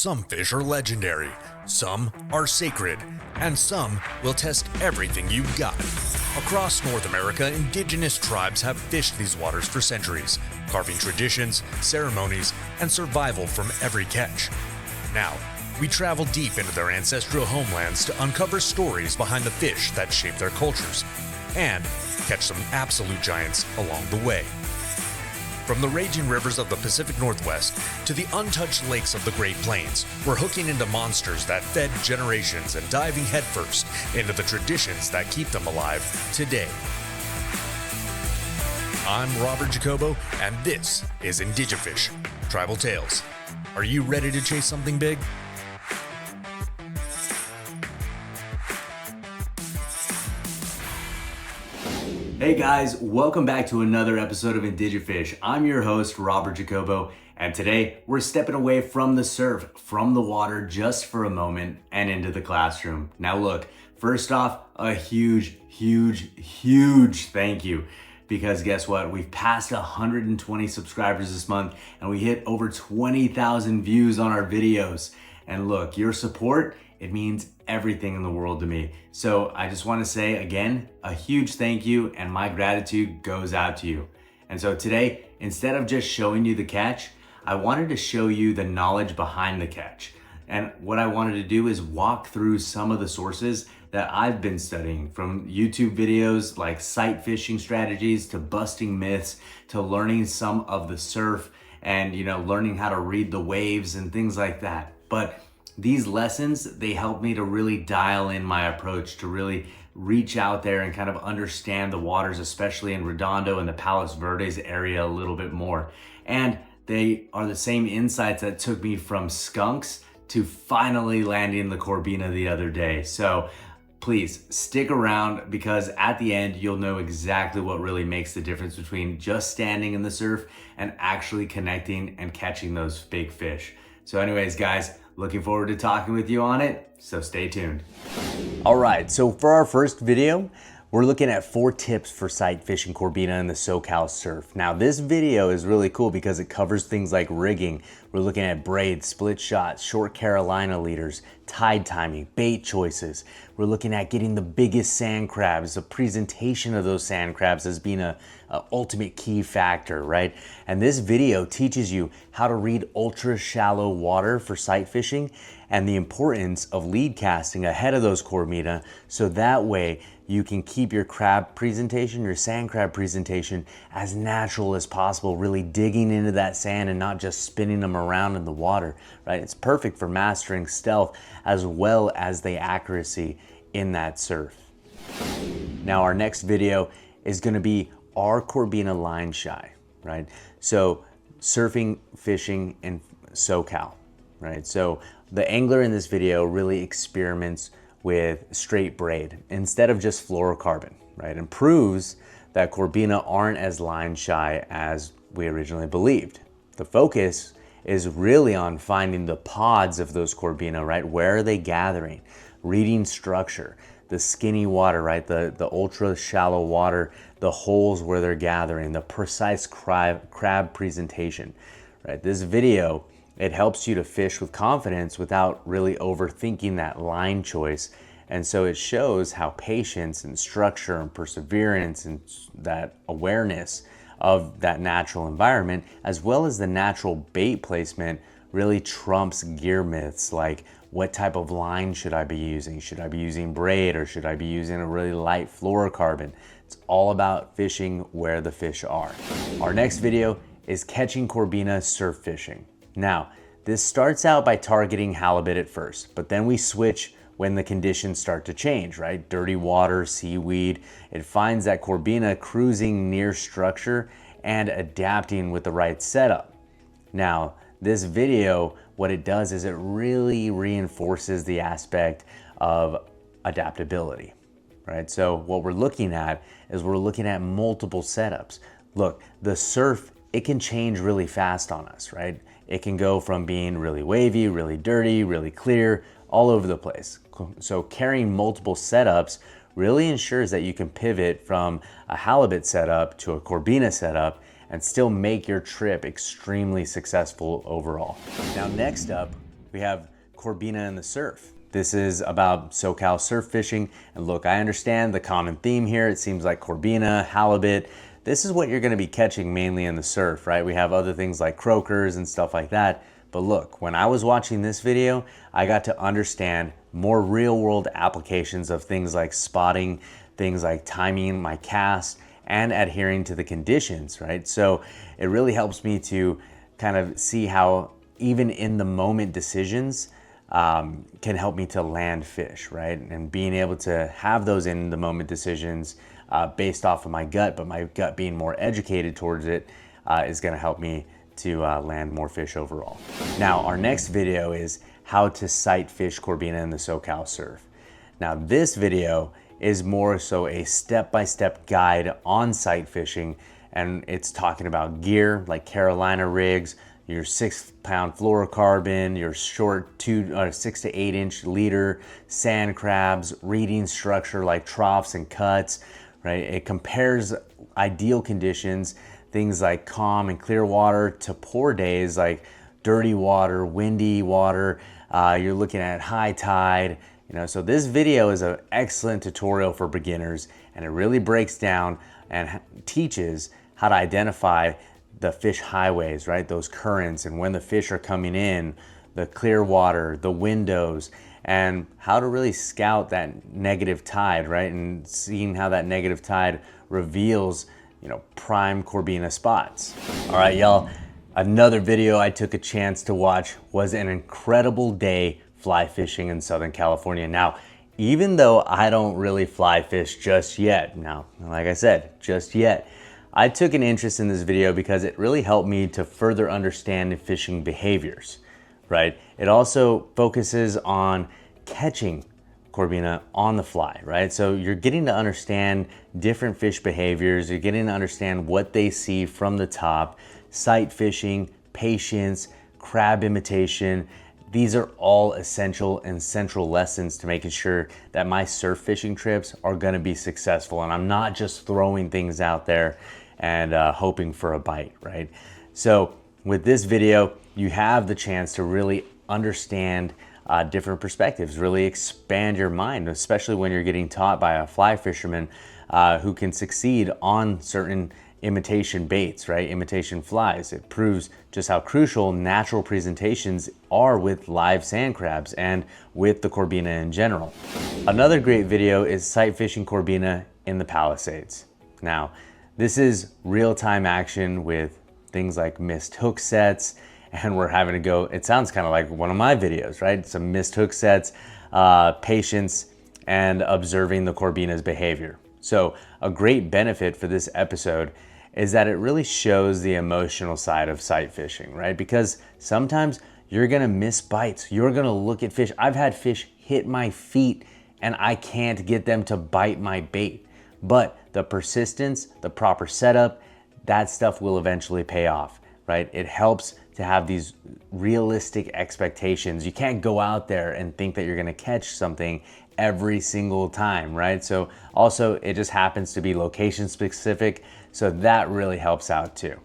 Some fish are legendary, some are sacred, and some will test everything you've got. Across North America, indigenous tribes have fished these waters for centuries, carving traditions, ceremonies, and survival from every catch. Now, we travel deep into their ancestral homelands to uncover stories behind the fish that shape their cultures, and catch some absolute giants along the way. From the raging rivers of the Pacific Northwest to the untouched lakes of the Great Plains, we're hooking into monsters that fed generations and diving headfirst into the traditions that keep them alive today. I'm Robert Jacobo, and this is IndigeFish, Tribal Tales. Are you ready to chase something big? Hey guys, welcome back to another episode of IndigeFish. I'm your host, Robert Jacobo, and today we're stepping away from the surf, from the water just for a moment and into the classroom. Now look, first off, a huge thank you, because guess what? We've passed 120 subscribers this month and we hit over 20,000 views on our videos. And look, your support, it means everything in the world to me. So I just want to say again, a huge thank you, and my gratitude goes out to you. And so today, instead of just showing you the catch, I wanted to show you the knowledge behind the catch. And what I wanted to do is walk through some of the sources that I've been studying, from YouTube videos like sight fishing strategies to busting myths to learning some of the surf and learning how to read the waves and things like that. But these lessons, they help me to really dial in my approach, to really reach out there and kind of understand the waters, especially in Redondo and the Palos Verdes area a little bit more. And they are the same insights that took me from skunks to finally landing the Corbina the other day. So please stick around, because at the end, you'll know exactly what really makes the difference between just standing in the surf and actually connecting and catching those big fish. So anyways, guys, looking forward to talking with you on it, so stay tuned. All right, so for our first video, we're looking at 4 tips for sight fishing Corbina in the SoCal surf. Now this video is really cool because it covers things like rigging. We're looking at braids, split shots, short Carolina leaders, tide timing, bait choices. We're looking at getting the biggest sand crabs, the presentation of those sand crabs as being a ultimate key factor, right? And this video teaches you how to read ultra shallow water for sight fishing and the importance of lead casting ahead of those Corbina, so that way you can keep your crab presentation, your sand crab presentation, as natural as possible, really digging into that sand and not just spinning them around in the water, right? It's perfect for mastering stealth as well as the accuracy in that surf. Now our next video is gonna be our Corbina line shy, right? So surfing, fishing in SoCal, right? So the angler in this video really experiments with straight braid instead of just fluorocarbon, right? And proves that Corbina aren't as line shy as we originally believed. The focus is really on finding the pods of those Corbina, right? Where are they gathering? Reading structure, the skinny water, right? The ultra shallow water, the holes where they're gathering, the precise crab presentation, right? This video, it helps you to fish with confidence without really overthinking that line choice. And so it shows how patience and structure and perseverance and that awareness of that natural environment, as well as the natural bait placement, really trumps gear myths like, what type of line should I be using? Should I be using braid, or should I be using a really light fluorocarbon? It's all about fishing where the fish are. Our next video is catching Corbina surf fishing. Now, this starts out by targeting halibut at first, but then we switch when the conditions start to change, right? Dirty water, seaweed. It finds that Corbina cruising near structure and adapting with the right setup. Now, this video, what it does is it really reinforces the aspect of adaptability, right? So what we're looking at is we're looking at multiple setups. Look, the surf, it can change really fast on us, right? It can go from being really wavy, really dirty, really clear, all over the place. So carrying multiple setups really ensures that you can pivot from a halibut setup to a Corbina setup and still make your trip extremely successful overall. Now next up, we have Corbina in the surf. This is about SoCal surf fishing. And look, I understand the common theme here. It seems like Corbina, halibut. This is what you're gonna be catching mainly in the surf, right? We have other things like croakers and stuff like that. But look, when I was watching this video, I got to understand more real world applications of things like spotting, things like timing my cast, and adhering to the conditions, right? So it really helps me to kind of see how even in the moment decisions can help me to land fish, right? And being able to have those in the moment decisions based off of my gut, but my gut being more educated towards it is gonna help me to land more fish overall. Now, our next video is how to sight fish Corbina in the SoCal surf. Now, this video is more so a step-by-step guide on sight fishing, and it's talking about gear like Carolina rigs, your 6-pound fluorocarbon, your short 6 to 8 inch leader, sand crabs, reading structure like troughs and cuts, right? It compares ideal conditions, things like calm and clear water, to poor days like dirty water, windy water. You're looking at high tide, so this video is an excellent tutorial for beginners, and it really breaks down and teaches how to identify the fish highways, right? Those currents, and when the fish are coming in, the clear water, the windows, and how to really scout that negative tide, right? And seeing how that negative tide reveals, prime Corbina spots. All right, y'all, another video I took a chance to watch was an incredible day fly fishing in Southern California. Now, even though I don't really fly fish just yet, now, like I said, just yet, I took an interest in this video because it really helped me to further understand fishing behaviors, right? It also focuses on catching Corbina on the fly, right? So you're getting to understand different fish behaviors, you're getting to understand what they see from the top, sight fishing, patience, crab imitation. These are all essential and central lessons to making sure that my surf fishing trips are gonna be successful, and I'm not just throwing things out there and hoping for a bite, right? So with this video, you have the chance to really understand different perspectives, really expand your mind, especially when you're getting taught by a fly fisherman who can succeed on certain imitation baits, right? Imitation flies. It proves just how crucial natural presentations are with live sand crabs and with the Corbina in general. Another great video is sight fishing Corbina in the Palisades. Now, this is real-time action with things like missed hook sets, and we're having to go, it sounds kind of like one of my videos, right? Some missed hook sets, patience, and observing the Corbina's behavior. So a great benefit for this episode is that it really shows the emotional side of sight fishing, right? Because sometimes you're gonna miss bites. You're gonna look at fish. I've had fish hit my feet and I can't get them to bite my bait. But the persistence, the proper setup, that stuff will eventually pay off, right? It helps to have these realistic expectations. You can't go out there and think that you're gonna catch something every single time, right? So also it just happens to be location specific, so that really helps out too.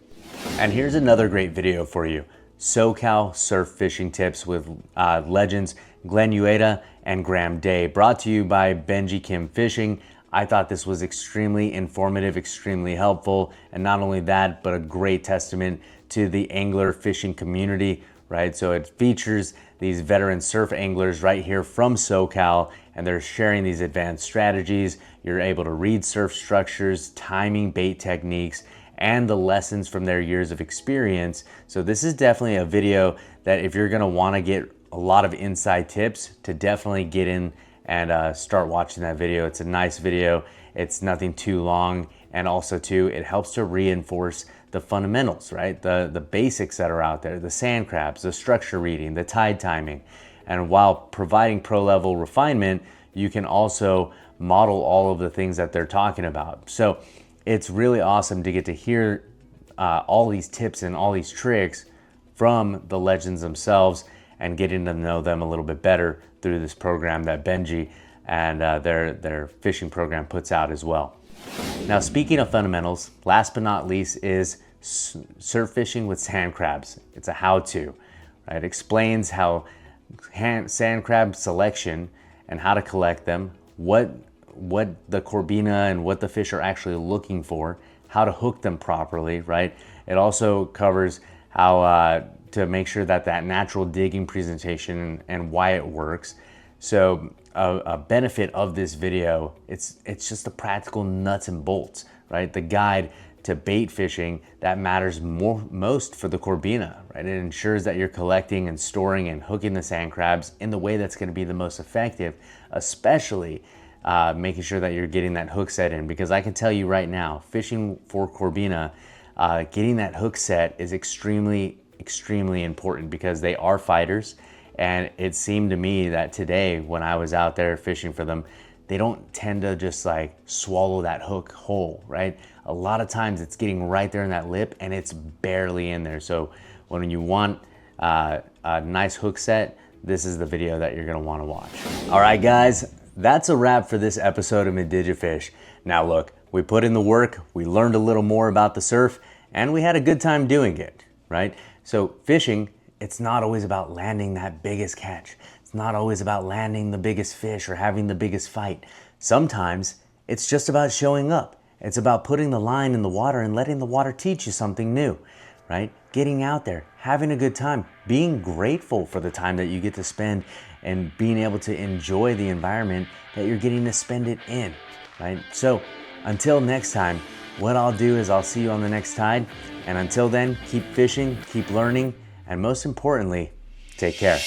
And here's another great video for you. SoCal surf fishing tips with legends Glenn Ueda and Graham, brought to you by Benji Kim Fishing. I thought this was extremely informative, extremely helpful, and not only that, but a great testament to the angler fishing community, right? So it features these veteran surf anglers right here from SoCal, and they're sharing these advanced strategies. You're able to read surf structures, timing bait techniques, and the lessons from their years of experience. So this is definitely a video that if you're gonna wanna get a lot of inside tips, to definitely get in and start watching that video. It's a nice video. It's nothing too long. And also too, it helps to reinforce the fundamentals, right? The basics that are out there, the sand crabs, the structure reading, the tide timing. And while providing pro level refinement, you can also model all of the things that they're talking about. So it's really awesome to get to hear all these tips and all these tricks from the legends themselves and getting to know them a little bit better through this program that Benji and their fishing program puts out as well. Now, speaking of fundamentals, last but not least is surf fishing with sand crabs. It's a how-to, right? It explains how sand crab selection and how to collect them, what the Corbina and what the fish are actually looking for, how to hook them properly, right? It also covers how to make sure that natural digging presentation and why it works. So a benefit of this video, it's just the practical nuts and bolts, right? The guide to bait fishing that matters most for the Corbina, right? It ensures that you're collecting and storing and hooking the sand crabs in the way that's going to be the most effective, especially making sure that you're getting that hook set in, because I can tell you right now, fishing for Corbina, getting that hook set is extremely important because they are fighters. And it seemed to me that today when I was out there fishing for them, they don't tend to just like swallow that hook whole, right? A lot of times it's getting right there in that lip and it's barely in there. So when you want a nice hook set, this is the video that you're gonna wanna watch. All right, guys, that's a wrap for this episode of IndigeFish. Now look, we put in the work, we learned a little more about the surf, and we had a good time doing it, right? So fishing, it's not always about landing that biggest catch. It's not always about landing the biggest fish or having the biggest fight. Sometimes it's just about showing up. It's about putting the line in the water and letting the water teach you something new, right? Getting out there, having a good time, being grateful for the time that you get to spend and being able to enjoy the environment that you're getting to spend it in, right? So until next time, what I'll do is I'll see you on the next tide. And until then, keep fishing, keep learning, and most importantly, take care.